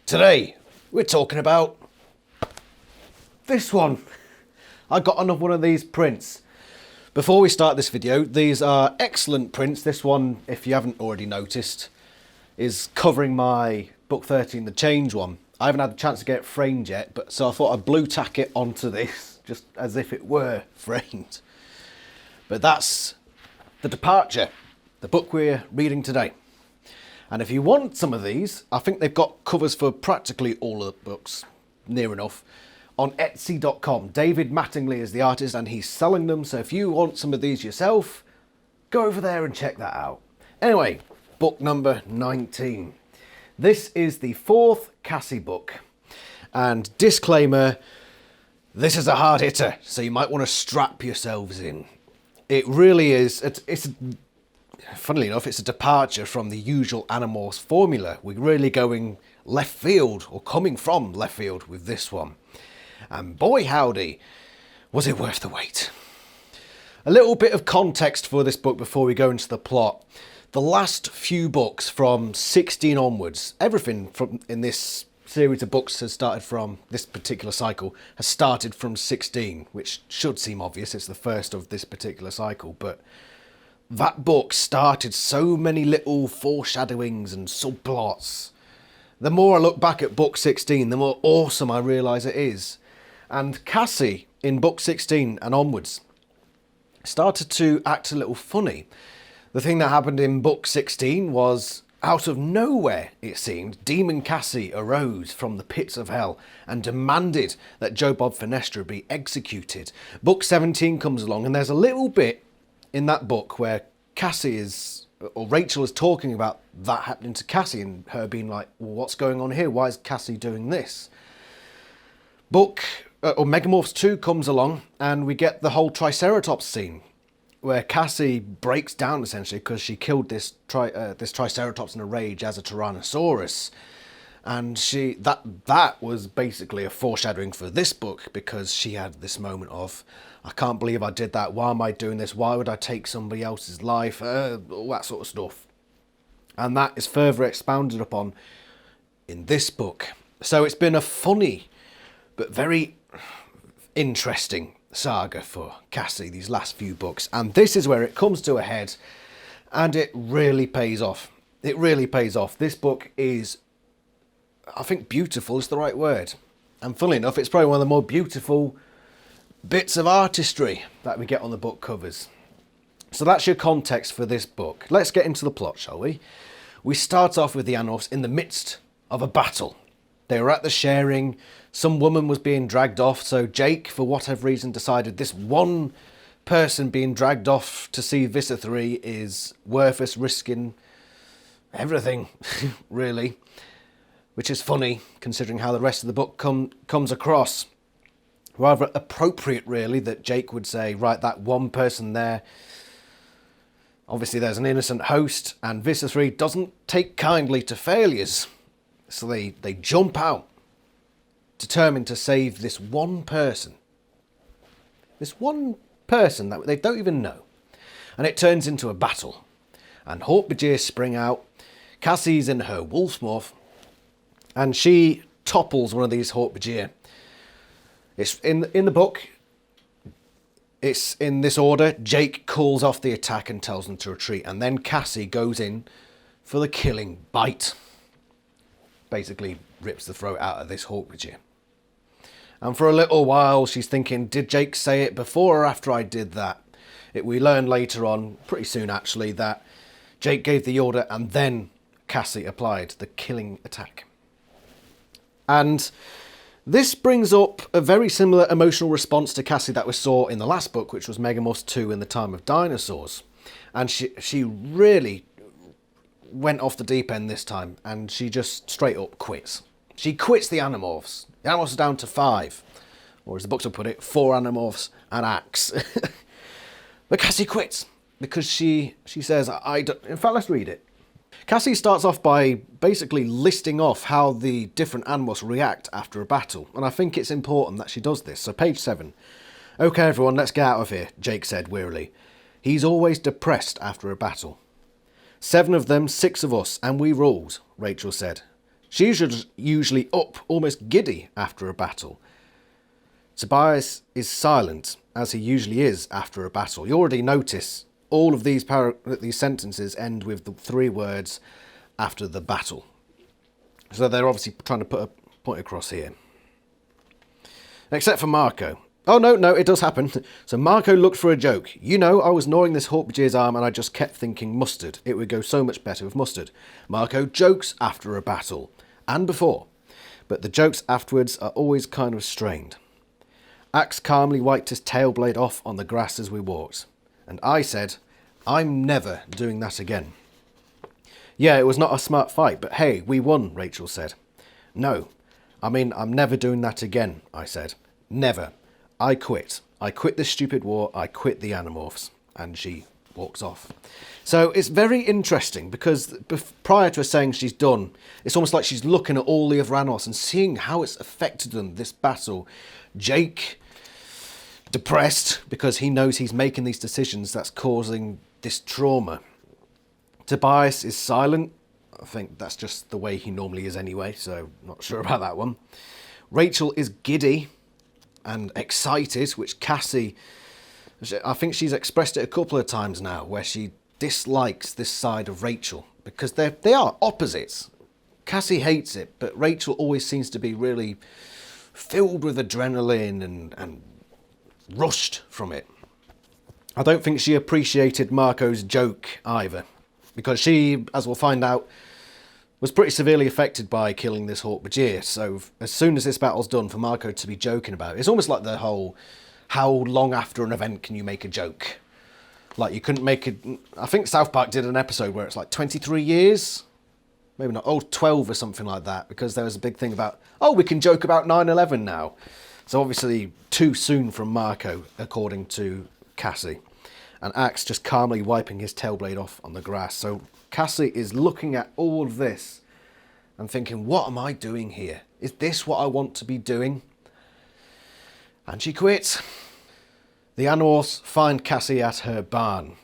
Today, we're talking about this one. I got another one of these prints. Before we start this video, these are excellent prints. This one, if you haven't already noticed, is covering my book 13, the Change one. I haven't had the chance to get it framed yet, but so I thought I'd blue tack it onto this, just as if it were framed. But that's The Departure, the book we're reading today. And if you want some of these, I think they've got covers for practically all of the books, near enough, on Etsy.com. David Mattingly is the artist and he's selling them. So if you want some of these yourself, go over there and check that out. Anyway, book number 19. This is the fourth Cassie book. And disclaimer, this is a hard hitter, so you might want to strap yourselves in. It really is. Funnily enough, it's a departure from the usual Animorphs formula. We're really going left field, or coming from left field with this one. And boy howdy, was it worth the wait. A little bit of context for this book before we go into the plot. The last few books from 16 onwards, everything from in this series of books has started from, this particular cycle, has started from 16, which should seem obvious, it's the first of this particular cycle, but that book started so many little foreshadowings and subplots. The more I look back at book 16, the more awesome I realise it is. And Cassie, in book 16 and onwards, started to act a little funny. The thing that happened in book 16 was, out of nowhere, it seemed, Demon Cassie arose from the pits of hell and demanded that Joe Bob Finestra be executed. Book 17 comes along and there's a little bit in that book where Cassie is, or Rachel is talking about that happening to Cassie and her being like, well, what's going on here? Why is Cassie doing this? Megamorphs 2 comes along and we get the whole Triceratops scene where Cassie breaks down essentially because she killed this Triceratops in a rage as a Tyrannosaurus. And that was basically a foreshadowing for this book, because she had this moment of, I can't believe I did that. Why am I doing this? Why would I take somebody else's life? All that sort of stuff. And that is further expounded upon in this book. So it's been a funny but very interesting saga for Cassie, these last few books. And this is where it comes to a head and it really pays off. It really pays off. This book is, I think beautiful is the right word. And funnily enough, it's probably one of the more beautiful bits of artistry that we get on the book covers. So that's your context for this book. Let's get into the plot, shall we? We start off with the Animorphs in the midst of a battle. They were at the sharing. Some woman was being dragged off, so Jake, for whatever reason, decided this one person being dragged off to see Visser 3 is worth us risking everything, really. Which is funny, considering how the rest of the book comes across. Rather appropriate, really, that Jake would say, right, that one person there, obviously there's an innocent host, and Visser 3 doesn't take kindly to failures. So they jump out, determined to save this one person. This one person that they don't even know. And it turns into a battle. And Hork-Bajir spring out. Cassie's in her wolf morph. And she topples one of these Hork-Bajir. It's in the book, it's in this order. Jake calls off the attack and tells them to retreat. And then Cassie goes in for the killing bite. Basically rips the throat out of this Hork-Bajir. And for a little while she's thinking, did Jake say it before or after I did that? We learn later on, pretty soon actually, that Jake gave the order and then Cassie applied the killing attack. And this brings up a very similar emotional response to Cassie that we saw in the last book, which was Megamorphs 2 in the Time of Dinosaurs. And she really went off the deep end this time, and she just straight up quits. She quits the Animorphs. The Animorphs are down to 5, or as the books will put it, 4 Animorphs and Axe. But Cassie quits because she says, I don't... In fact, let's read it. Cassie starts off by basically listing off how the different Animorphs react after a battle, and I think it's important that she does this. So page 7. Okay, everyone, let's get out of here, Jake said wearily. He's always depressed after a battle. 7 of them, 6 of us, and we ruled, Rachel said. She's usually up, almost giddy after a battle. Tobias is silent, as he usually is after a battle. You already notice all of these sentences end with the 3 words after the battle. So they're obviously trying to put a point across here. Except for Marco. Oh, no, it does happen. So Marco looked for a joke. You know, I was gnawing this Hawkbajir's arm and I just kept thinking mustard. It would go so much better with mustard. Marco jokes after a battle. And before. But the jokes afterwards are always kind of strained. Axe calmly wiped his tail blade off on the grass as we walked. And I said, I'm never doing that again. Yeah, it was not a smart fight, but hey, we won, Rachel said. No, I mean, I'm never doing that again, I said. Never. I quit. I quit this stupid war. I quit the Animorphs. And she walks off. So it's very interesting because prior to her saying she's done, it's almost like she's looking at all the other Animorphs and seeing how it's affected them, this battle. Jake, depressed because he knows he's making these decisions that's causing this trauma. Tobias is silent. I think that's just the way he normally is anyway, so not sure about that one. Rachel is giddy and excited, which Cassie, I think she's expressed it a couple of times now, where she dislikes this side of Rachel because they are opposites. Cassie hates it, but Rachel always seems to be really filled with adrenaline and rushed from it. I don't think she appreciated Marco's joke either, because she, as we'll find out, was pretty severely affected by killing this Hawkbajir. So as soon as this battle's done, for Marco to be joking about it, it's almost like the whole, how long after an event can you make a joke? Like you couldn't make it, I think South Park did an episode where it's like 23 years, maybe not, 12 or something like that, because there was a big thing about, oh, we can joke about 9/11 now. So obviously too soon from Marco, according to Cassie. And Axe just calmly wiping his tail blade off on the grass. So Cassie is looking at all of this and thinking, what am I doing here? Is this what I want to be doing? And she quits. The Animorphs find Cassie at her barn,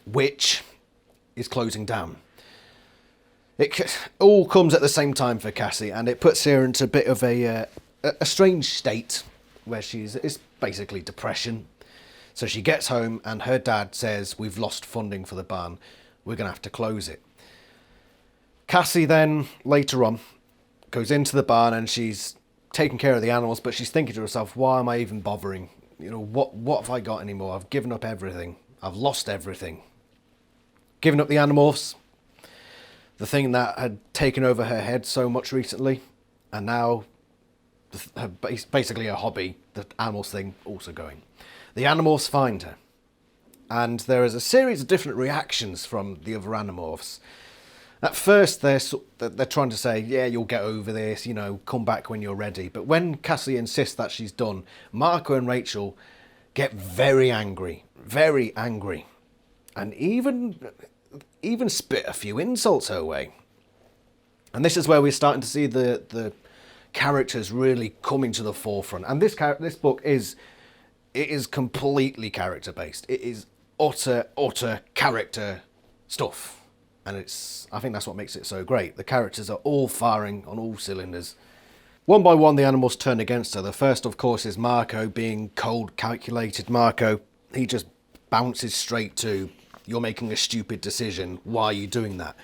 which is closing down. It all comes at the same time for Cassie, and it puts her into a bit of a strange state where it's basically depression. So she gets home and her dad says, we've lost funding for the barn. We're going to have to close it. Cassie then, later on, goes into the barn and she's taking care of the animals, but she's thinking to herself, why am I even bothering? You know, what have I got anymore? I've given up everything. I've lost everything. Given up the Animorphs, the thing that had taken over her head so much recently, and now basically her hobby, the animals thing, also going. The Animorphs find her, and there is a series of different reactions from the other Animorphs. At first, they're trying to say, yeah, you'll get over this, you know, come back when you're ready. But when Cassie insists that she's done, Marco and Rachel get very angry, and even spit a few insults her way. And this is where we're starting to see the characters really coming to the forefront. And this book is completely character based. It is utter character stuff. And I think that's what makes it so great. The characters are all firing on all cylinders. One by one, the animals turn against her. The first, of course, is Marco, being cold, calculated Marco. He just bounces straight to, you're making a stupid decision. Why are you doing that?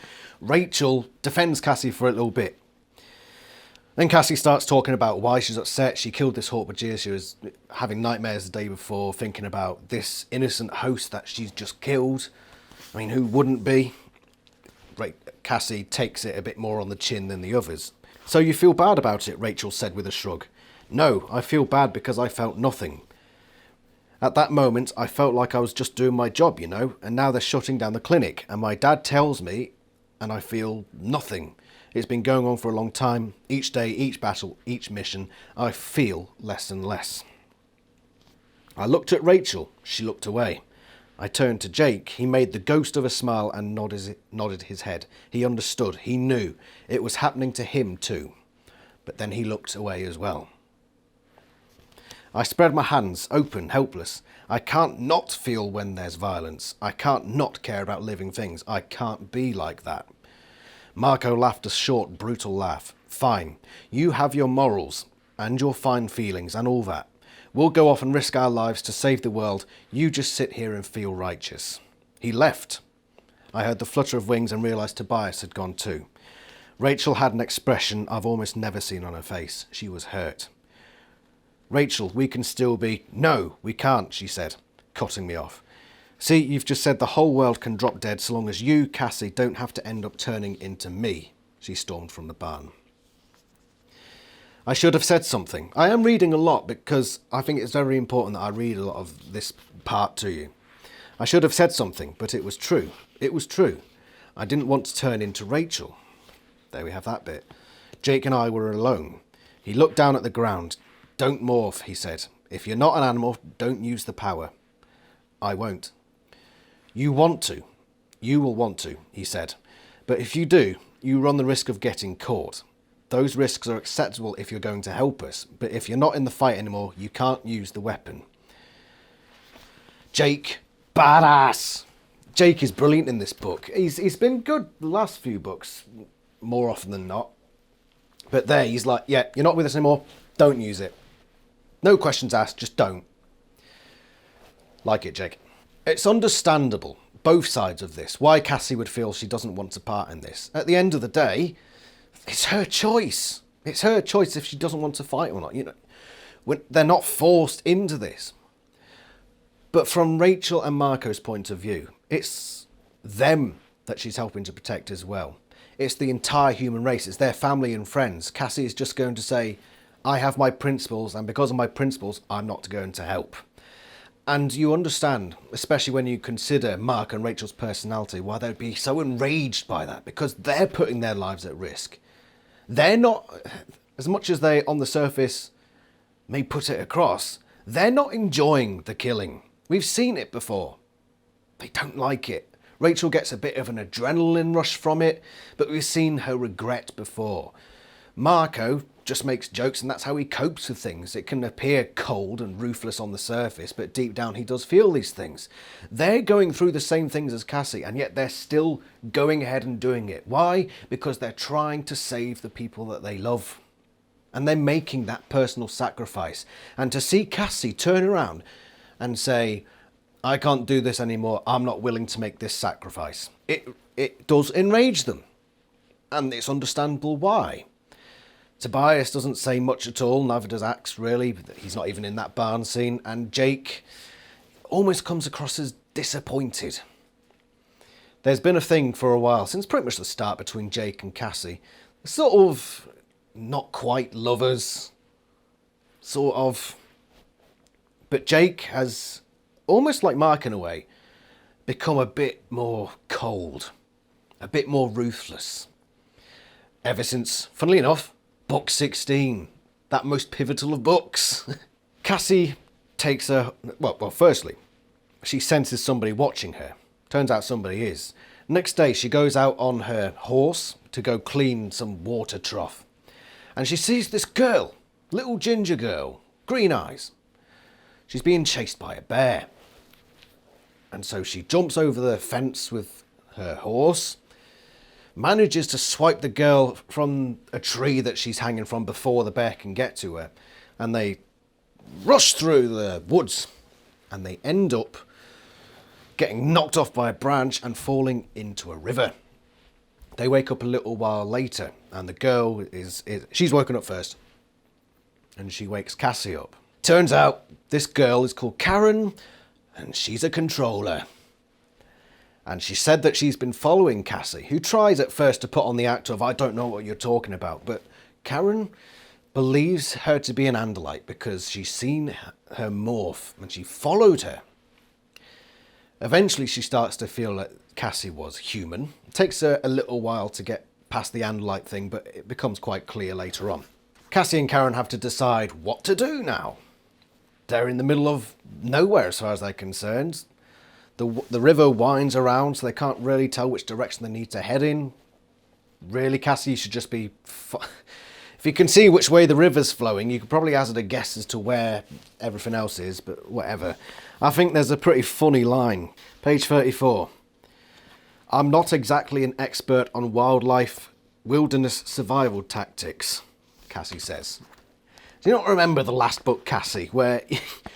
Rachel defends Cassie for a little bit. Then Cassie starts talking about why she's upset. She killed this Hawkbajir. She was having nightmares the day before, thinking about this innocent host that she's just killed. I mean, who wouldn't be? Cassie takes it a bit more on the chin than the others. So you feel bad about it, Rachel said with a shrug. No, I feel bad because I felt nothing. At that moment, I felt like I was just doing my job, you know, and now they're shutting down the clinic, and my dad tells me, and I feel nothing. It's been going on for a long time. Each day, each battle, each mission, I feel less and less. I looked at Rachel. She looked away. I turned to Jake. He made the ghost of a smile and nodded his head. He understood. He knew. It was happening to him too. But then he looked away as well. I spread my hands, open, helpless. I can't not feel when there's violence. I can't not care about living things. I can't be like that. Marco laughed a short, brutal laugh. Fine. You have your morals and your fine feelings and all that. We'll go off and risk our lives to save the world. You just sit here and feel righteous. He left. I heard the flutter of wings and realised Tobias had gone too. Rachel had an expression I've almost never seen on her face. She was hurt. Rachel, we can still be... No, we can't, she said, cutting me off. See, you've just said the whole world can drop dead so long as you, Cassie, don't have to end up turning into me, she stormed from the barn. I should have said something. I am reading a lot because I think it's very important that I read a lot of this part to you. I should have said something, but it was true. It was true. I didn't want to turn into Rachel. There we have that bit. Jake and I were alone. He looked down at the ground. Don't morph, he said. If you're not an animorph, don't use the power. I won't. You want to. You will want to, he said. But if you do, you run the risk of getting caught. Those risks are acceptable if you're going to help us, but if you're not in the fight anymore, you can't use the weapon. Jake, badass! Jake is brilliant in this book. He's been good the last few books, more often than not. But there, he's like, yeah, you're not with us anymore, don't use it. No questions asked, just don't. Like it, Jake. It's understandable, both sides of this, why Cassie would feel she doesn't want to part in this. At the end of the day, it's her choice. It's her choice if she doesn't want to fight or not. You know, they're not forced into this. But from Rachel and Marco's point of view, it's them that she's helping to protect as well. It's the entire human race. It's their family and friends. Cassie is just going to say, I have my principles, and because of my principles, I'm not going to help. And you understand, especially when you consider Mark and Rachel's personality, why they'd be so enraged by that, because they're putting their lives at risk. They're not, as much as they, on the surface, may put it across, they're not enjoying the killing. We've seen it before. They don't like it. Rachel gets a bit of an adrenaline rush from it, but we've seen her regret before. Marco just makes jokes and that's how he copes with things. It can appear cold and ruthless on the surface, but deep down he does feel these things. They're going through the same things as Cassie, and yet they're still going ahead and doing it. Why? Because they're trying to save the people that they love. And they're making that personal sacrifice. And to see Cassie turn around and say, I can't do this anymore, I'm not willing to make this sacrifice. It does enrage them. And it's understandable why. Tobias doesn't say much at all, neither does Axe really. He's not even in that barn scene. And Jake almost comes across as disappointed. There's been a thing for a while, since pretty much the start, between Jake and Cassie. Sort of not quite lovers. Sort of. But Jake has, almost like Mark in a way, become a bit more cold. A bit more ruthless. Ever since, funnily enough, Book 16, that most pivotal of books. Cassie takes her... Well, firstly, she senses somebody watching her. Turns out somebody is. Next day, she goes out on her horse to go clean some water trough. And she sees this girl, little ginger girl, green eyes. She's being chased by a bear. And so she jumps over the fence with her horse, manages to swipe the girl from a tree that she's hanging from before the bear can get to her. And they rush through the woods and they end up getting knocked off by a branch and falling into a river. They wake up a little while later and the girl she's woken up first and she wakes Cassie up. Turns out this girl is called Karen and she's a controller. And she said that she's been following Cassie, who tries at first to put on the act of, I don't know what you're talking about. But Karen believes her to be an Andalite because she's seen her morph and she followed her. Eventually she starts to feel that Cassie was human. It takes her a little while to get past the Andalite thing, but it becomes quite clear later on. Cassie and Karen have to decide what to do now. They're in the middle of nowhere as far as they're concerned. The river winds around, so they can't really tell which direction they need to head in. Really, Cassie, you should just be... If you can see which way the river's flowing, you could probably hazard a guess as to where everything else is, but whatever. I think there's a pretty funny line. Page 34. I'm not exactly an expert on wildlife, Wilderness survival tactics, Cassie says. Do you not remember the last book, Cassie, where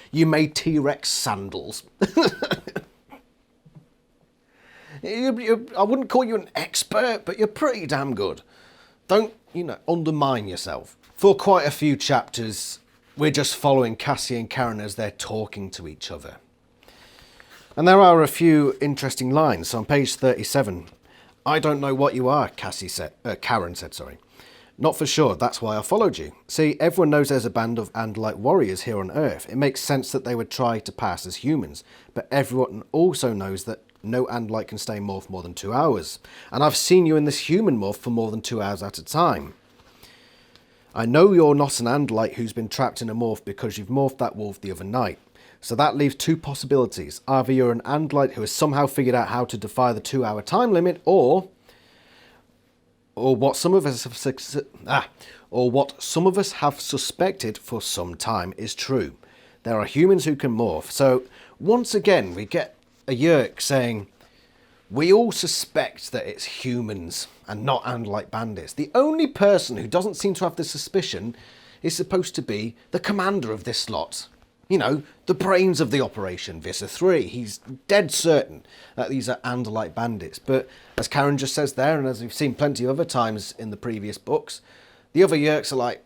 you made T-Rex sandals? I wouldn't call you an expert, but you're pretty damn good. Don't, undermine yourself. For quite a few chapters, we're just following Cassie and Karen as they're talking to each other. And there are a few interesting lines. So on page 37, I don't know what you are, Karen said, sorry. Not for sure, that's why I followed you. See, everyone knows there's a band of Andalite warriors here on Earth. It makes sense that they would try to pass as humans, but everyone also knows that no Andalite can stay morphed more than 2 hours. And I've seen you in this human morph for more than 2 hours at a time. I know you're not an Andalite who's been trapped in a morph because you've morphed that wolf the other night. So that leaves two possibilities. Either you're an Andalite who has somehow figured out how to defy the 2 hour time limit, or what some of us have suspected for some time is true. There are humans who can morph. So once again, we get a Yerk saying, we all suspect that it's humans and not Andalite bandits. The only person who doesn't seem to have this suspicion is supposed to be the commander of this lot. The brains of the operation, Visser 3. He's dead certain that these are Andalite bandits. But as Karen just says there, and as we've seen plenty of other times in the previous books, the other Yerks are like,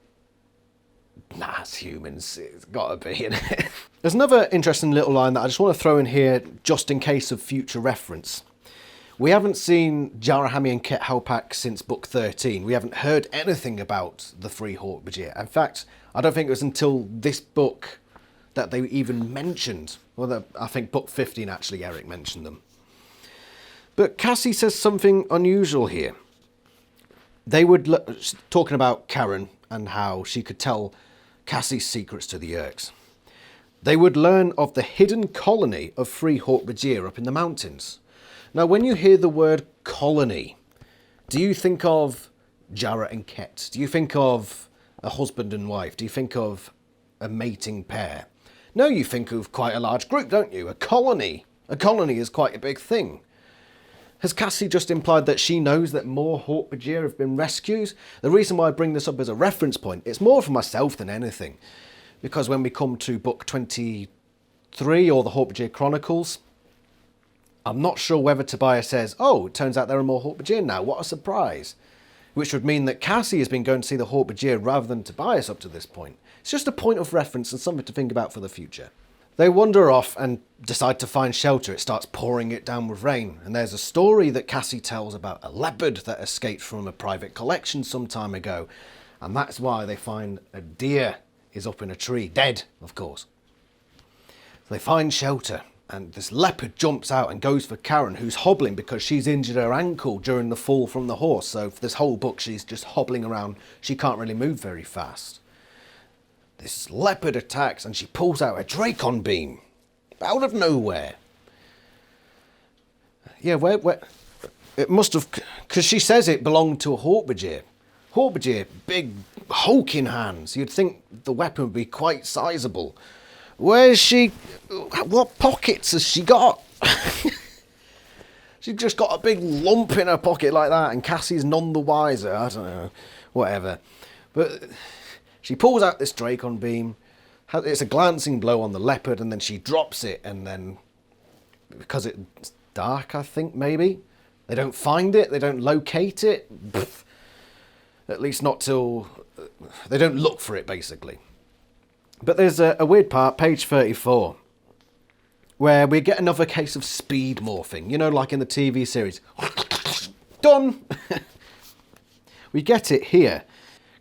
nah, it's humans. It's got to be, innit? There's another interesting little line that I just want to throw in here just in case of future reference. We haven't seen Jarahami and Ket Halpak since book 13. We haven't heard anything about the three Hork-Bajir. In fact, I don't think it was until this book that they even mentioned. Well, I think book 15 actually, Eric mentioned them. But Cassie says something unusual here. Talking about Karen and how she could tell Cassie's secrets to the Yerks. They would learn of the hidden colony of free Hork-Bajir up in the mountains. Now, when you hear the word colony, do you think of Jarrah and Ket? Do you think of a husband and wife? Do you think of a mating pair? No, you think of quite a large group, don't you? A colony. A colony is quite a big thing. Has Cassie just implied that she knows that more Hork-Bajir have been rescued? The reason why I bring this up as a reference point, it's more for myself than anything. Because when we come to book 23 or the Hork-Bajir Chronicles, I'm not sure whether Tobias says, oh, it turns out there are more Hork-Bajir now. What a surprise. Which would mean that Cassie has been going to see the Hork-Bajir rather than Tobias up to this point. It's just a point of reference and something to think about for the future. They wander off and decide to find shelter. It starts pouring it down with rain. And there's a story that Cassie tells about a leopard that escaped from a private collection some time ago. And that's why they find a deer is up in a tree, dead, of course. So they find shelter. And this leopard jumps out and goes for Karen, who's hobbling because she's injured her ankle during the fall from the horse. So for this whole book, she's just hobbling around. She can't really move very fast. This leopard attacks and she pulls out a Dracon beam out of nowhere. Yeah, where it must have, because she says it belonged to a Hork-Bajir. Hork-Bajir, big hulking hands. You'd think the weapon would be quite sizable. Where's she? What pockets has she got? She's just got a big lump in her pocket like that, and Cassie's none the wiser. I don't know, whatever. But she pulls out this Dracon beam. It's a glancing blow on the leopard, and then she drops it, and then, because it's dark, I think, maybe, they don't find it, they don't locate it. Pfft. At least not till, they don't look for it, basically. But there's a weird part, page 34, where we get another case of speed morphing, like in the TV series. Done! We get it here.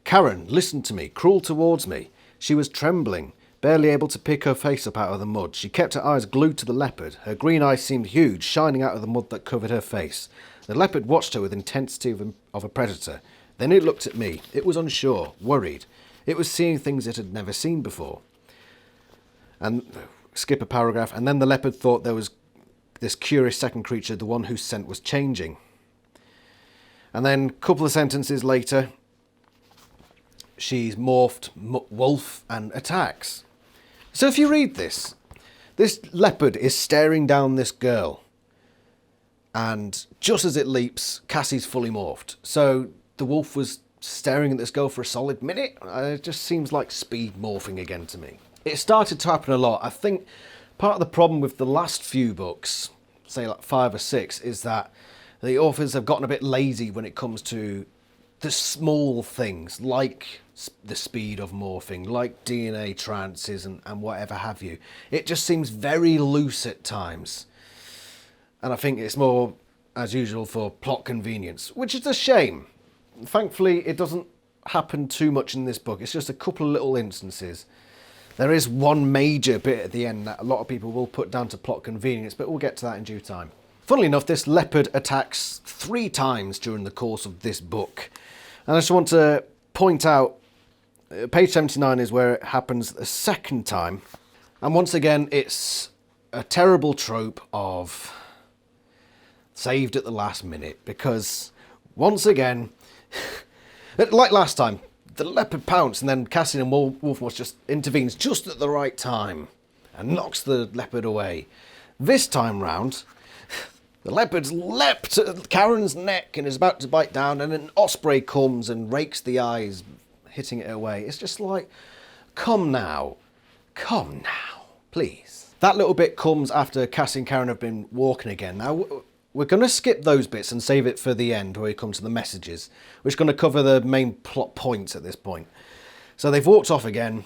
Karen, listened to me, crawled towards me. She was trembling, barely able to pick her face up out of the mud. She kept her eyes glued to the leopard. Her green eyes seemed huge, shining out of the mud that covered her face. The leopard watched her with intensity of a predator. Then it looked at me. It was unsure, worried. It was seeing things it had never seen before. And skip a paragraph. And then the leopard thought there was this curious second creature, the one whose scent was changing. And then a couple of sentences later, she's morphed wolf and attacks. So if you read this leopard is staring down this girl. And just as it leaps, Cassie's fully morphed. So the wolf was staring at this girl for a solid minute. It just seems like speed morphing again to me. It started to happen a lot. I think part of the problem with the last few books, say like 5 or 6, is that the authors have gotten a bit lazy when it comes to the small things, like the speed of morphing, like DNA trances and whatever have you. It just seems very loose at times. And I think it's more, as usual, for plot convenience, which is a shame. Thankfully, it doesn't happen too much in this book. It's just a couple of little instances. There is one major bit at the end that a lot of people will put down to plot convenience, but we'll get to that in due time. Funnily enough, this leopard attacks 3 times during the course of this book. And I just want to point out, page 79 is where it happens the second time. And once again, it's a terrible trope of saved at the last minute, because once again, like last time, the leopard pounced and then Cassian and Wolfmoss just intervenes just at the right time and knocks the leopard away. This time round, the leopard's leapt at Karen's neck and is about to bite down, and an osprey comes and rakes the eyes, hitting it away. It's just like, come now, please. That little bit comes after Cassie and Karen have been walking again. Now, we're going to skip those bits and save it for the end where we come to the messages, which is going to cover the main plot points at this point. So they've walked off again.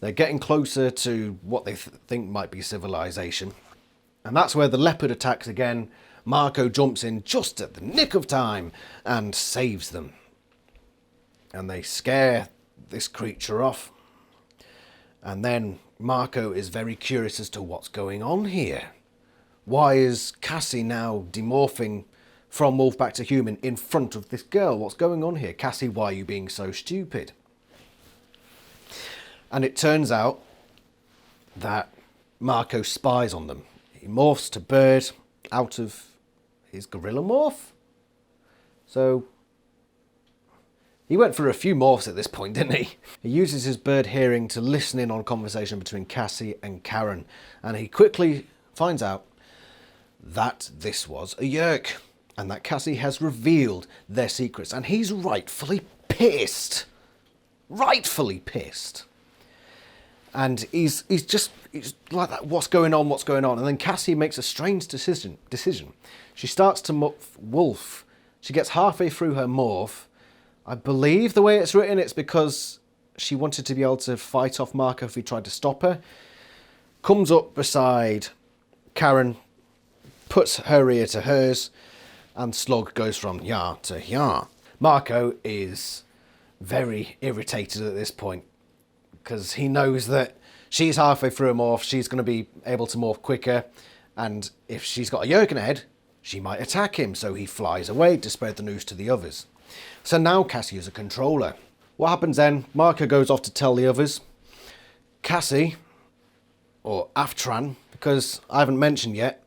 They're getting closer to what they think might be civilization. And that's where the leopard attacks again. Marco jumps in just at the nick of time and saves them. And they scare this creature off. And then Marco is very curious as to what's going on here. Why is Cassie now demorphing from wolf back to human in front of this girl? What's going on here? Cassie, why are you being so stupid? And it turns out that Marco spies on them. He morphs to bird out of his gorilla morph. So he went for a few morphs at this point, didn't he? He uses his bird hearing to listen in on a conversation between Cassie and Karen. And he quickly finds out that this was a Yeerk, and that Cassie has revealed their secrets, and he's rightfully pissed. Rightfully pissed. And he's like that, what's going on? And then Cassie makes a strange decision. She starts to morph wolf. She gets halfway through her morph. I believe the way it's written, it's because she wanted to be able to fight off Marco if he tried to stop her. Comes up beside Karen, puts her ear to hers, and Slug goes from yah to yah. Marco is very irritated at this point because he knows that she's halfway through a morph, she's going to be able to morph quicker, and if she's got a Yeerk ahead, she might attack him, so he flies away to spread the news to the others. So now Cassie is a controller. What happens then? Marco goes off to tell the others. Cassie, or Aftran, because I haven't mentioned yet,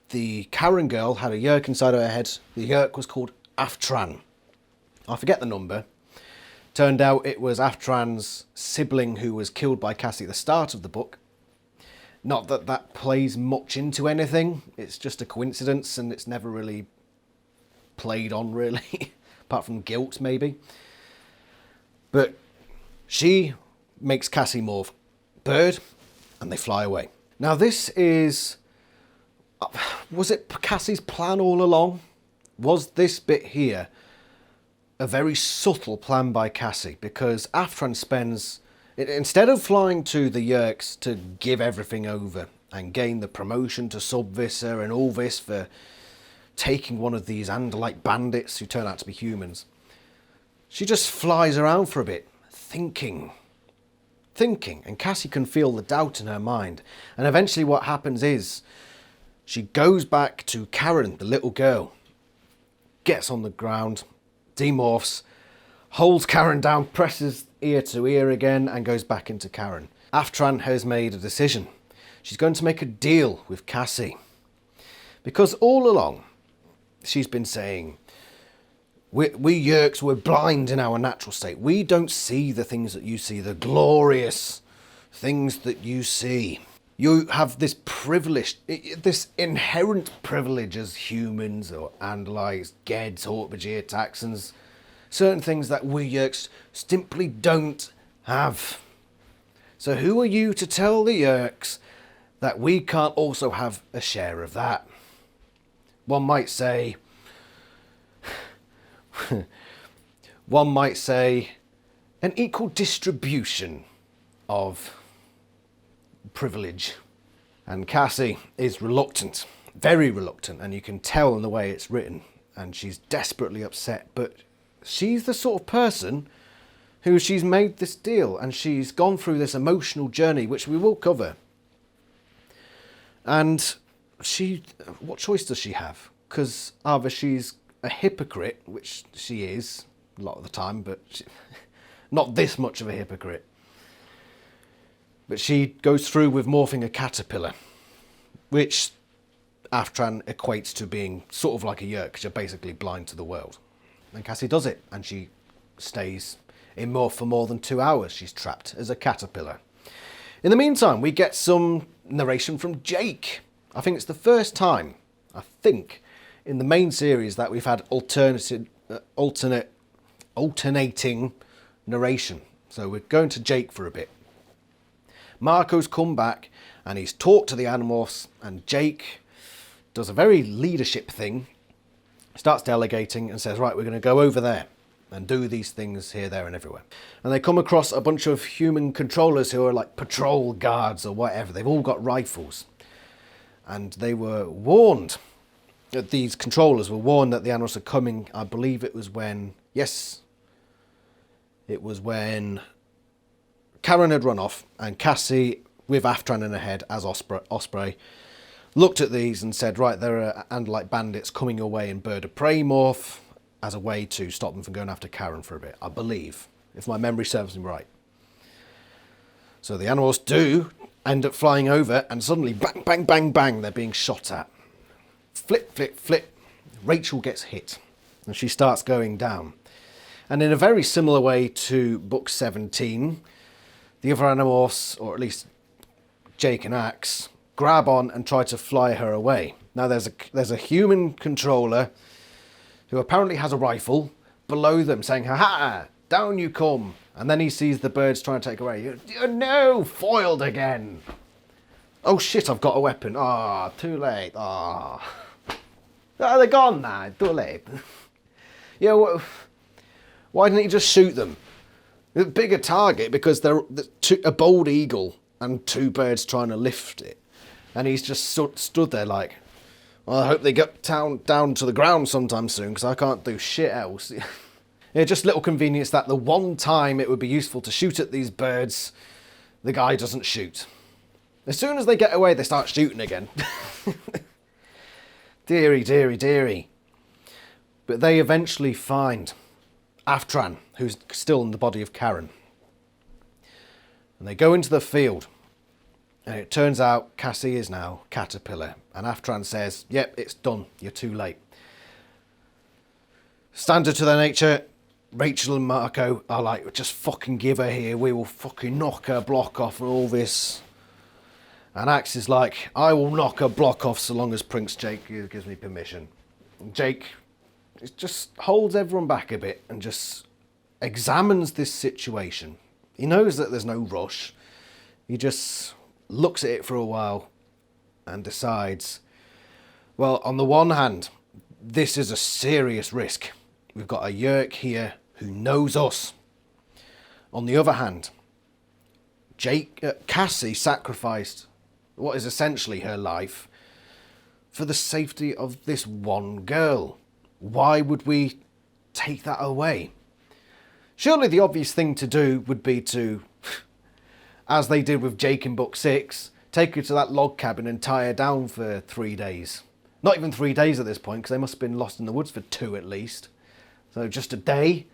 the Karen girl had a Yeerk inside her head. The Yeerk was called Aftran. I forget the number. Turned out it was Aftran's sibling who was killed by Cassie at the start of the book. Not that that plays much into anything. It's just a coincidence and it's never really played on, really. Apart from guilt, maybe. But she makes Cassie morph bird and they fly away. Now this is... Was it Cassie's plan all along? Was this bit here a very subtle plan by Cassie? Because Aftran spends, instead of flying to the Yeerks to give everything over and gain the promotion to Subvisor and all this for taking one of these Andalite bandits who turn out to be humans, she just flies around for a bit, thinking. And Cassie can feel the doubt in her mind. And eventually what happens is, she goes back to Karen, the little girl, gets on the ground, demorphs, holds Karen down, presses ear to ear again, and goes back into Karen. Aftran has made a decision. She's going to make a deal with Cassie. Because all along, she's been saying, we Yeerks, we're blind in our natural state. We don't see the things that you see, the glorious things that you see. You have this privilege, this inherent privilege as humans or Andalites, Geds, Hortbajir, Taxons, certain things that we Yeerks simply don't have. So who are you to tell the Yeerks that we can't also have a share of that? One might say, an equal distribution of privilege. And Cassie is reluctant, very reluctant, and you can tell in the way it's written, and she's desperately upset, but she's the sort of person who she's made this deal, and she's gone through this emotional journey, which we will cover. And what choice does she have? Because either she's a hypocrite, which she is a lot of the time, but not this much of a hypocrite. But she goes through with morphing a caterpillar, which Aftran equates to being sort of like a Yeerk, because you're basically blind to the world. And Cassie does it, and she stays in morph for more than 2 hours. She's trapped as a caterpillar. In the meantime, we get some narration from Jake. I think it's the first time, in the main series that we've had alternating narration. So we're going to Jake for a bit. Marco's come back and he's talked to the Animorphs, and Jake does a very leadership thing, starts delegating and says, right, we're going to go over there and do these things here, there and everywhere. And they come across a bunch of human controllers who are like patrol guards or whatever. They've all got rifles. And they were warned, that these controllers were warned that the Animorphs are coming. I believe it was when Karen had run off, and Cassie, with Aftran in her head as Osprey, looked at these and said, right, there are Andalite bandits coming your way in Bird of Prey morph, as a way to stop them from going after Karen for a bit, I believe, if my memory serves me right. So the Animorphs do end up flying over, and suddenly, bang, bang, bang, bang, they're being shot at. Flip, flip, flip. Rachel gets hit, and she starts going down. And in a very similar way to Book 17, the other Animorphs, or at least Jake and Axe, grab on and try to fly her away. Now there's a human controller who apparently has a rifle below them saying, ha ha, down you come. And then he sees the birds trying to take away. No, foiled again. Oh shit, I've got a weapon. Ah, too late. Ah. Oh, they're gone now, too late. Why didn't he just shoot them? A bigger target, because they're a bald eagle and 2 birds trying to lift it. And he's just stood there like, well, I hope they get down to the ground sometime soon, because I can't do shit else. Yeah, just little convenience that the one time it would be useful to shoot at these birds, the guy doesn't shoot. As soon as they get away, they start shooting again. Deary, deary, deary. But they eventually find Aftran, who's still in the body of Karen. And they go into the field. And it turns out Cassie is now Caterpillar. And Aftran says, yep, it's done. You're too late. Standard to their nature, Rachel and Marco are like, just fucking give her here. We will fucking knock her block off and all this. And Axe is like, I will knock her block off so long as Prince Jake gives me permission. And Jake just holds everyone back a bit and just examines this situation. He knows that there's no rush. He just looks at it for a while and decides, well, on the one hand, this is a serious risk. We've got a Yeerk here who knows us. On the other hand, Cassie sacrificed what is essentially her life for the safety of this one girl. Why would we take that away? Surely the obvious thing to do would be to, as they did with Jake in Book 6, take her to that log cabin and tie her down for 3 days. Not even 3 days at this point, because they must have been lost in the woods for 2 at least. So just a day.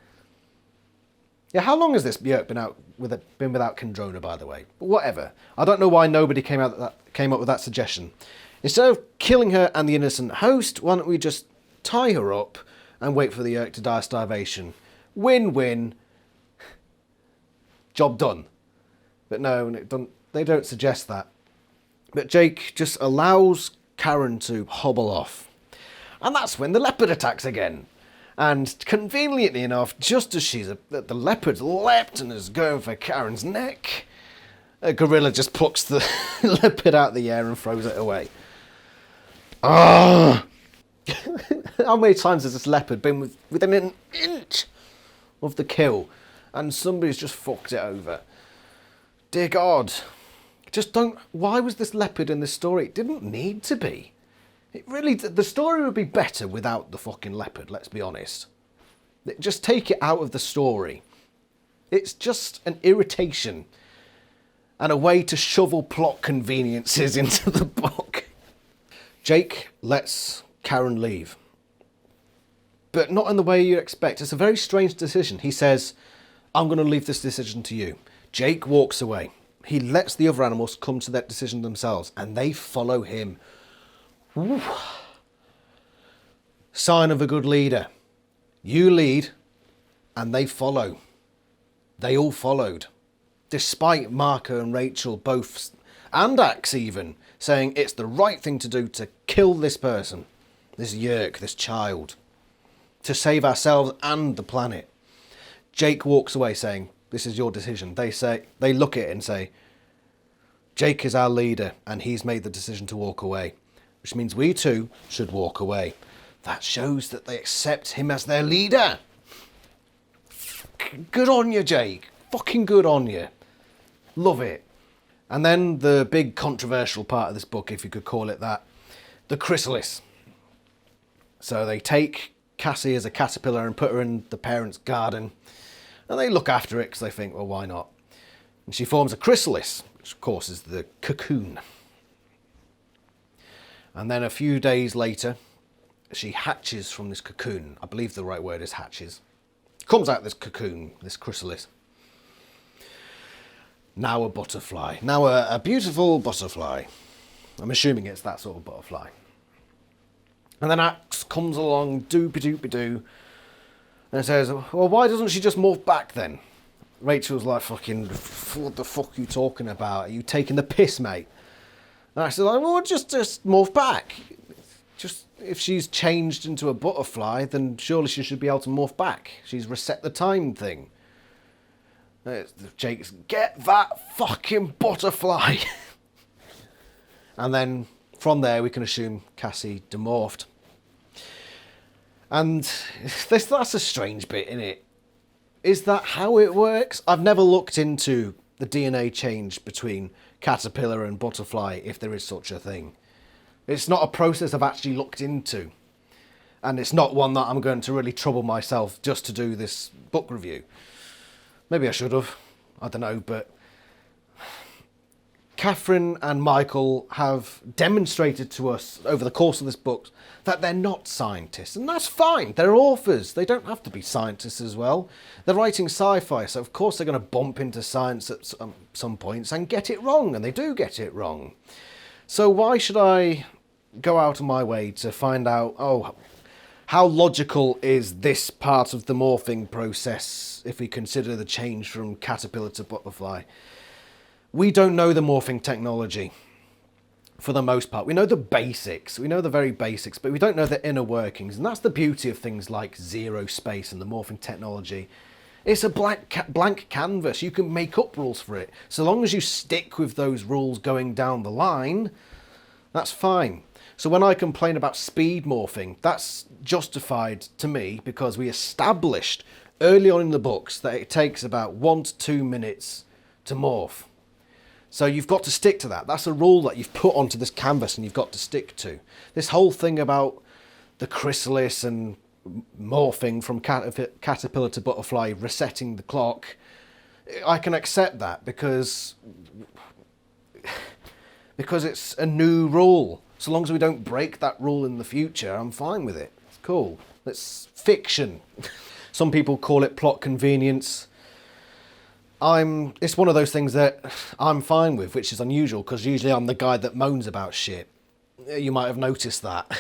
Yeah, how long has this Yeerk been without Kendrona, by the way? But whatever. I don't know why nobody came up with that suggestion. Instead of killing her and the innocent host, why don't we just tie her up and wait for the Yeerk to die of starvation? Win-win. Job done. But no, they don't suggest that. But Jake just allows Karen to hobble off. And that's when the leopard attacks again. And conveniently enough, just as the leopard's leapt and is going for Karen's neck, a gorilla just plucks the leopard out of the air and throws it away. Ah! How many times has this leopard been within an inch of the kill, and somebody's just fucked it over? Dear God. Just don't... Why was this leopard in this story? It didn't need to be. It really... The story would be better without the fucking leopard, let's be honest. Just take it out of the story. It's just an irritation and a way to shovel plot conveniences into the book. Jake lets Karen leave. But not in the way you expect. It's a very strange decision. He says, I'm going to leave this decision to you. Jake walks away. He lets the other animals come to that decision themselves, and they follow him. Ooh. Sign of a good leader. You lead, and they follow. They all followed. Despite Marco and Rachel both, and Axe even, saying it's the right thing to do to kill this person, this Yerk, this child, to save ourselves and the planet. Jake walks away saying, this is your decision. They look at it and say, Jake is our leader and he's made the decision to walk away, which means we too should walk away. That shows that they accept him as their leader. Good on you, Jake. Fucking good on you. Love it. And then the big controversial part of this book, if you could call it that, the Chrysalis. So they take Cassie as a caterpillar and put her in the parents' garden. And they look after it because they think, well, why not? And she forms a chrysalis, which of course is the cocoon. And then a few days later, she hatches from this cocoon. I believe the right word is hatches. Comes out this cocoon, this chrysalis. Now a butterfly. Now a beautiful butterfly. I'm assuming it's that sort of butterfly. And then Axe comes along, doopy-doopy-doo, and says, well, why doesn't she just morph back then? Rachel's like, fucking, what the fuck are you talking about? Are you taking the piss, mate? And I said, like, well, just morph back. Just, if she's changed into a butterfly, then surely she should be able to morph back. She's reset the time thing. Jake's, get that fucking butterfly. And then from there, we can assume Cassie demorphed. And that's a strange bit, isn't it? Is that how it works? I've never looked into the DNA change between caterpillar and butterfly, if there is such a thing. It's not a process I've actually looked into. And it's not one that I'm going to really trouble myself just to do this book review. Maybe I should have. I don't know, but Catherine and Michael have demonstrated to us over the course of this book that they're not scientists, and that's fine. They're authors. They don't have to be scientists as well. They're writing sci-fi, so of course they're going to bump into science at some points and get it wrong, and they do get it wrong. So why should I go out of my way to find out, oh, how logical is this part of the morphing process if we consider the change from caterpillar to butterfly? We don't know the morphing technology for the most part. We know the basics. We know the very basics, but we don't know the inner workings. And that's the beauty of things like zero space and the morphing technology. It's a blank canvas. You can make up rules for it. So long as you stick with those rules going down the line, that's fine. So when I complain about speed morphing, that's justified to me because we established early on in the books that it takes about 1 to 2 minutes to morph. So you've got to stick to that. That's a rule that you've put onto this canvas and you've got to stick to. This whole thing about the chrysalis and morphing from caterpillar to butterfly, resetting the clock, I can accept that because it's a new rule. So long as we don't break that rule in the future, I'm fine with it. It's cool. It's fiction. Some people call it plot convenience. It's one of those things that I'm fine with, which is unusual because usually I'm the guy that moans about shit. You might have noticed that.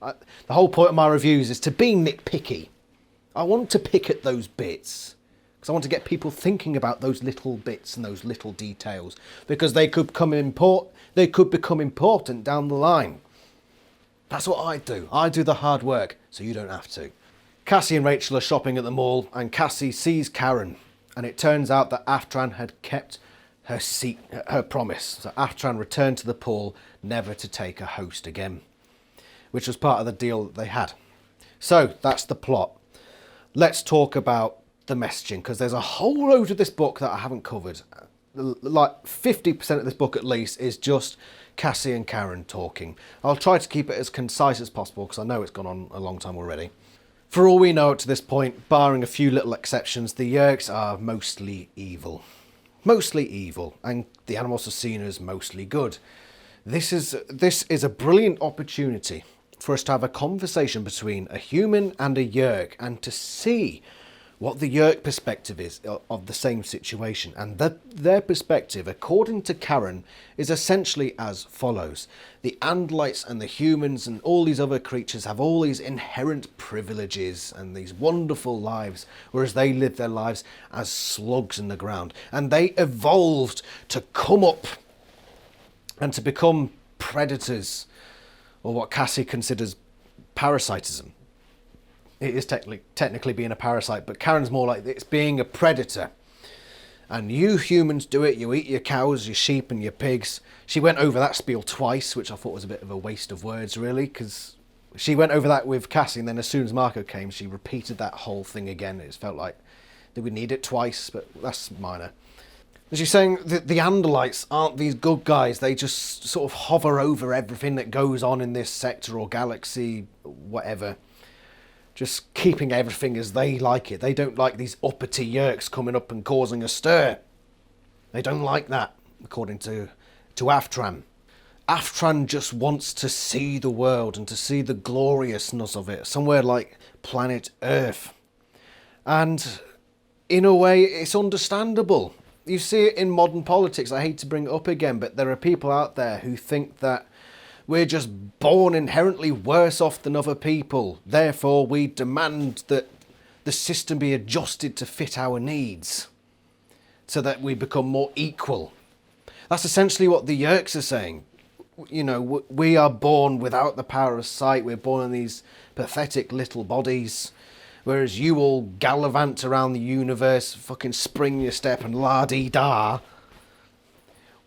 The whole point of my reviews is to be nitpicky. I want to pick at those bits Because I want to get people thinking about those little bits and those little details, because they could become important down the line. That's what I do. I do the hard work, so you don't have to. Cassie and Rachel are shopping at the mall, and Cassie sees Karen, and it turns out that Aftran had kept her promise. So Aftran returned to the pool, never to take a host again, which was part of the deal that they had. So that's the plot. Let's talk about the messaging, because there's a whole load of this book that I haven't covered. Like 50% of this book at least is just Cassie and Karen talking. I'll try to keep it as concise as possible, because I know it's gone on a long time already. For all we know up to this point, barring a few little exceptions, the Yeerks are mostly evil. Mostly evil, and the Animorphs are seen as mostly good. This is a brilliant opportunity for us to have a conversation between a human and a Yeerk, and to see what the Yeerk perspective is of the same situation. And their perspective, according to Karen, is essentially as follows. The Andalites and the humans and all these other creatures have all these inherent privileges and these wonderful lives, whereas they live their lives as slugs in the ground. And they evolved to come up and to become predators, or what Cassie considers parasitism. It is technically being a parasite, but Karen's more like it's being a predator. And you humans do it. You eat your cows, your sheep and your pigs. She went over that spiel twice, which I thought was a bit of a waste of words, really, because she went over that with Cassie, and then as soon as Marco came, she repeated that whole thing again. It felt like, did we need it twice? But that's minor. And she's saying that the Andalites aren't these good guys. They just sort of hover over everything that goes on in this sector or galaxy, whatever. Just keeping everything as they like it. They don't like these uppity Yeerks coming up and causing a stir. They don't like that, according to Aftran. Aftran just wants to see the world and to see the gloriousness of it, somewhere like planet Earth. And in a way, it's understandable. You see it in modern politics. I hate to bring it up again, but there are people out there who think that we're just born inherently worse off than other people. Therefore, we demand that the system be adjusted to fit our needs so that we become more equal. That's essentially what the Yeerks are saying. You know, we are born without the power of sight. We're born in these pathetic little bodies. Whereas you all gallivant around the universe, fucking spring your step and la-dee-da.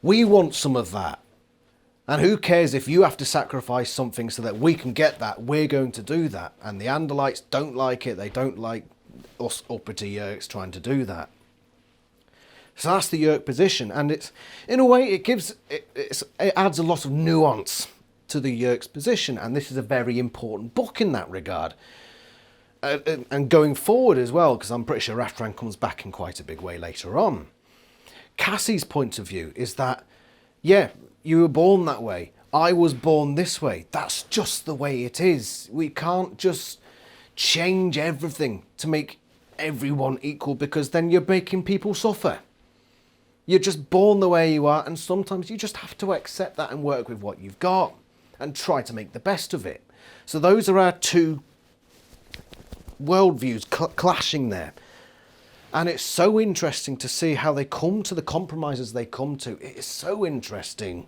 We want some of that. And who cares if you have to sacrifice something so that we can get that? We're going to do that. And the Andalites don't like it. They don't like us uppity Yeerks trying to do that. So that's the Yeerk position. And it's, in a way, it adds a lot of nuance to the Yeerk's position. And this is a very important book in that regard. And going forward as well, because I'm pretty sure Aftran comes back in quite a big way later on. Cassie's point of view is that, yeah, you were born that way. I was born this way. That's just the way it is. We can't just change everything to make everyone equal, because then you're making people suffer. You're just born the way you are, and sometimes you just have to accept that and work with what you've got and try to make the best of it. So those are our two worldviews clashing there. And it's so interesting to see how they come to the compromises they come to. It is so interesting.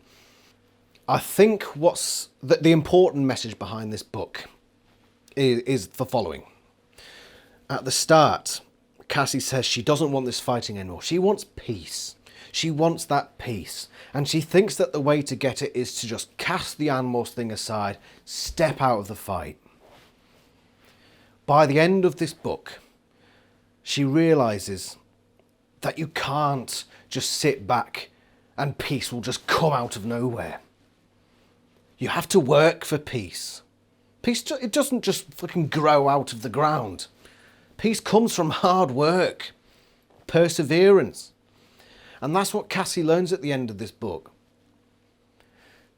I think what's the important message behind this book is the following. At the start, Cassie says she doesn't want this fighting anymore. She wants peace. She wants that peace. And she thinks that the way to get it is to just cast the Animorphs thing aside, step out of the fight. By the end of this book, she realises that you can't just sit back and peace will just come out of nowhere. You have to work for peace. Peace, it doesn't just fucking grow out of the ground. Peace comes from hard work, perseverance. And that's what Cassie learns at the end of this book.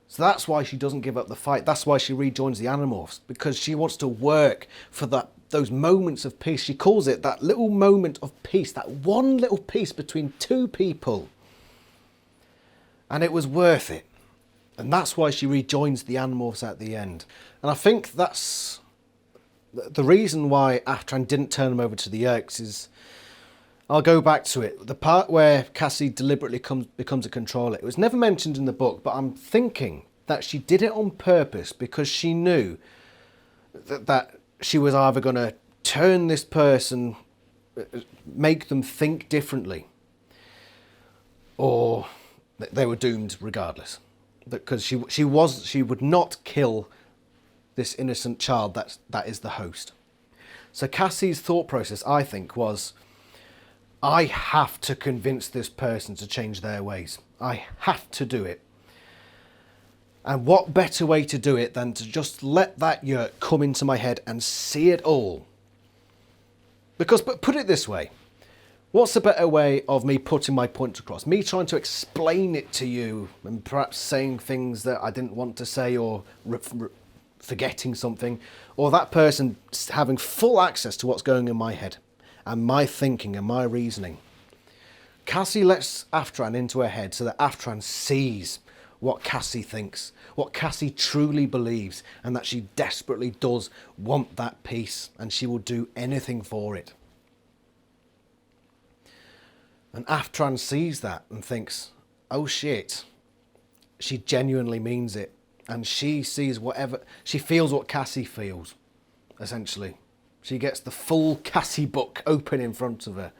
So that's why she doesn't give up the fight. That's why she rejoins the Animorphs, because she wants to work for those moments of peace. She calls it that little moment of peace, that one little peace between two people. And it was worth it. And that's why she rejoins the Animorphs at the end. And I think that's the reason why Aftran didn't turn them over to the Yeerks is, I'll go back to it. The part where Cassie deliberately becomes a controller. It was never mentioned in the book, but I'm thinking that she did it on purpose because she knew that she was either going to turn this person, make them think differently, or they were doomed regardless. Because she would not kill this innocent child that is the host. So Cassie's thought process, I think, was, I have to convince this person to change their ways. I have to do it. And what better way to do it than to just let that yurt come into my head and see it all? Because, but put it this way, what's a better way of me putting my point across? Me trying to explain it to you and perhaps saying things that I didn't want to say, or forgetting something, or that person having full access to what's going in my head and my thinking and my reasoning. Cassie lets Aftran into her head so that Aftran sees what Cassie thinks, what Cassie truly believes, and that she desperately does want that peace, and she will do anything for it. And Aftran sees that and thinks, oh shit, she genuinely means it. And she sees she feels what Cassie feels, essentially. She gets the full Cassie book open in front of her.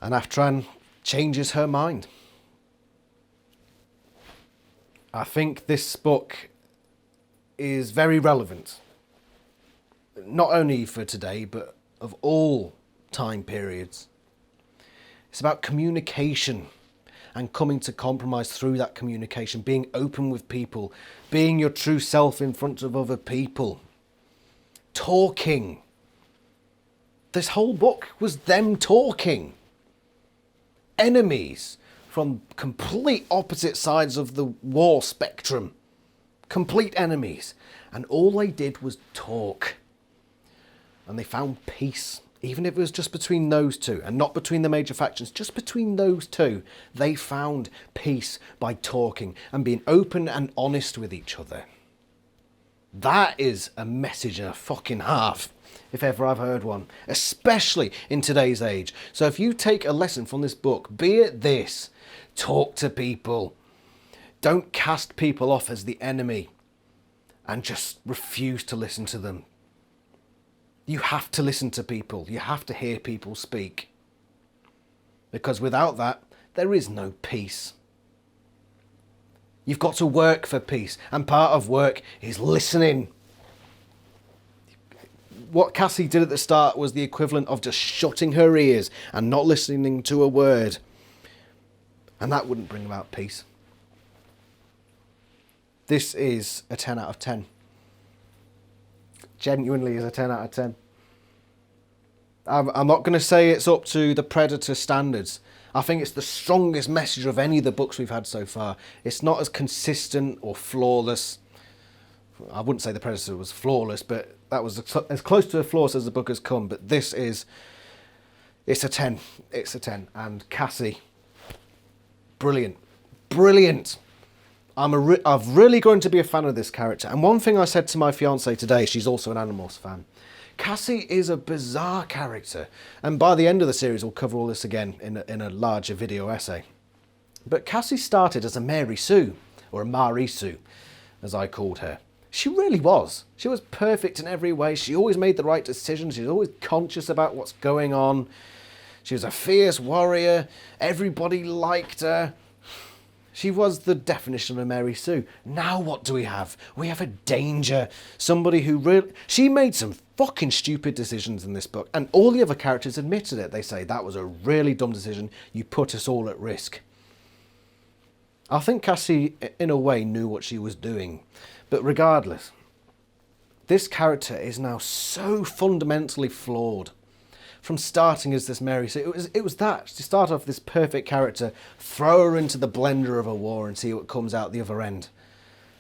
And Aftran changes her mind. I think this book is very relevant, not only for today, but of all time periods. It's about communication and coming to compromise through that communication, being open with people, being your true self in front of other people, talking. This whole book was them talking. Enemies from complete opposite sides of the war spectrum. Complete enemies. And all they did was talk. And they found peace. Even if it was just between those two and not between the major factions, just between those two, they found peace by talking and being open and honest with each other. That is a message and a fucking half, if ever I've heard one, especially in today's age. So if you take a lesson from this book, be it this: talk to people. Don't cast people off as the enemy and just refuse to listen to them. You have to listen to people. You have to hear people speak. Because without that, there is no peace. You've got to work for peace. And part of work is listening. What Cassie did at the start was the equivalent of just shutting her ears and not listening to a word. And that wouldn't bring about peace. This is a 10 out of 10. Genuinely is a 10 out of 10. I'm not going to say it's up to the Predator standards. I think it's the strongest message of any of the books we've had so far. It's not as consistent or flawless. I wouldn't say the Predator was flawless, but that was as close to a flawless as the book has come. But this is, it's a 10. It's a 10. And Cassie, brilliant. Brilliant. I'm really going to be a fan of this character. And one thing I said to my fiancée today, she's also an Animorphs fan. Cassie is a bizarre character. And by the end of the series, we'll cover all this again in a larger video essay. But Cassie started as a Mary Sue, or a Marie Sue, as I called her. She really was. She was perfect in every way. She always made the right decisions. She was always conscious about what's going on. She was a fierce warrior. Everybody liked her. She was the definition of a Mary Sue. Now what do we have? We have a danger. Somebody who really... She made some fucking stupid decisions in this book. And all the other characters admitted it. They say, that was a really dumb decision. You put us all at risk. I think Cassie, in a way, knew what she was doing. But regardless, this character is now so fundamentally flawed. From starting as this Mary Sue, it was that, to start off this perfect character, throw her into the blender of a war and see what comes out the other end.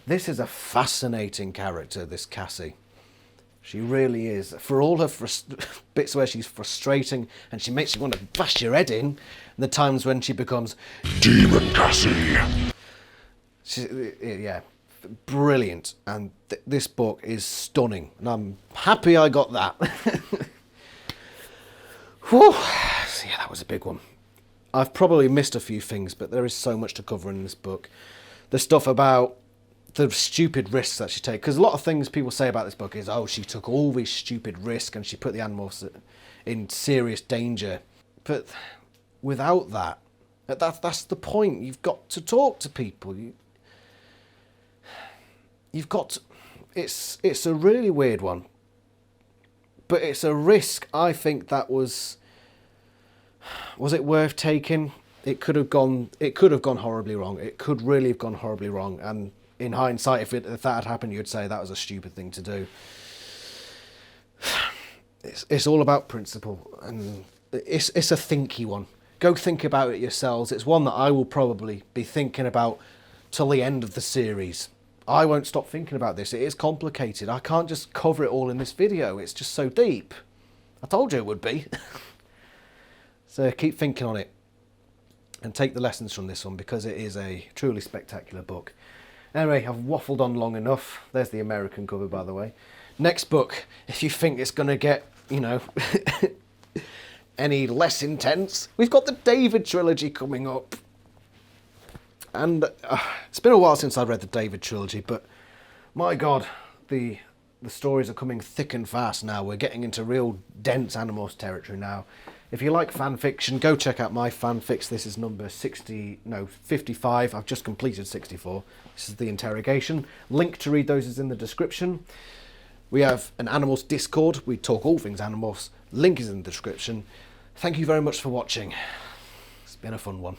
This is a fascinating character, this Cassie. She really is. For all her bits where she's frustrating and she makes you want to bash your head in, and the times when she becomes Demon Cassie. Yeah, brilliant. And this book is stunning. And I'm happy I got that. Whew. yeah, that was a big one. I've probably missed a few things, but there is so much to cover in this book. The stuff about the stupid risks that she takes, because a lot of things people say about this book is, oh, she took all these stupid risks and she put the Animorphs in serious danger. But without that, that's the point. You've got to talk to people. You've got to, it's a really weird one, but it's a risk. I think that was it worth taking? It could have gone horribly wrong. It could really have gone horribly wrong. And in hindsight, if that had happened, you'd say that was a stupid thing to do. It's all about principle, and it's a thinky one. Go think about it yourselves. It's one that I will probably be thinking about till the end of the series. I won't stop thinking about this. It is complicated. I can't just cover it all in this video. It's just so deep. I told you it would be. So keep thinking on it and take the lessons from this one, because it is a truly spectacular book. Anyway, I've waffled on long enough. There's the American cover, by the way. Next book, if you think it's going to get, any less intense, we've got the David Trilogy coming up. And it's been a while since I've read the David Trilogy, but my God, the stories are coming thick and fast now. We're getting into real dense Animorphs territory now. If you like fan fiction, go check out my fanfics. This is number 55. I've just completed 64. This is the interrogation. Link to read those is in the description. We have an Animorphs Discord. We talk all things Animorphs. Link is in the description. Thank you very much for watching. It's been a fun one.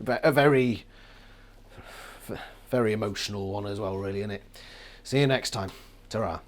A very, very emotional one as well, really, isn't it? See you next time. Ta-ra.